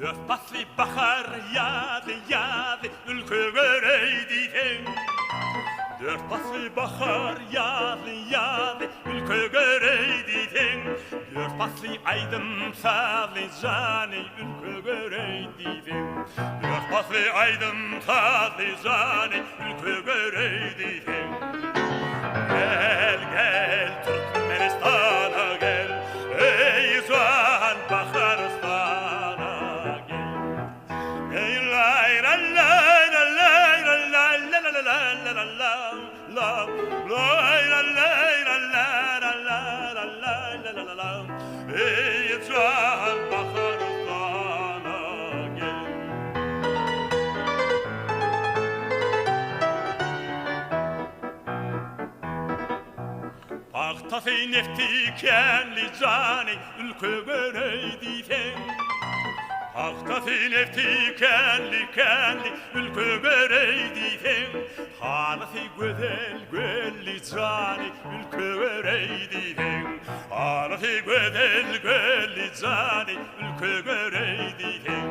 Örtbaslı bahar yağdı ülke göreydi ten. Örtbaslı bahar yağdı ülke göreydi ten. Örtbaslı aydınsalı canı ülke göreydi ten. Örtbaslı aydınsalı canı ülke göreydi ten. Gel gel Türkmenistan'a gel, ey zuhal Baharstan'a gel. Ey lay la lay la lay la lay la la la la la la lay la lay la la la la la la la la. Ey zuhal Baharstan'a gel. Ahtası nefti kendi canı ülke göreydi ten. Ahtası nefti kendi ülke göreydi ten. Halası güzel canı ülke göreydi ten. Halası güzel canı ülke göreydi ten.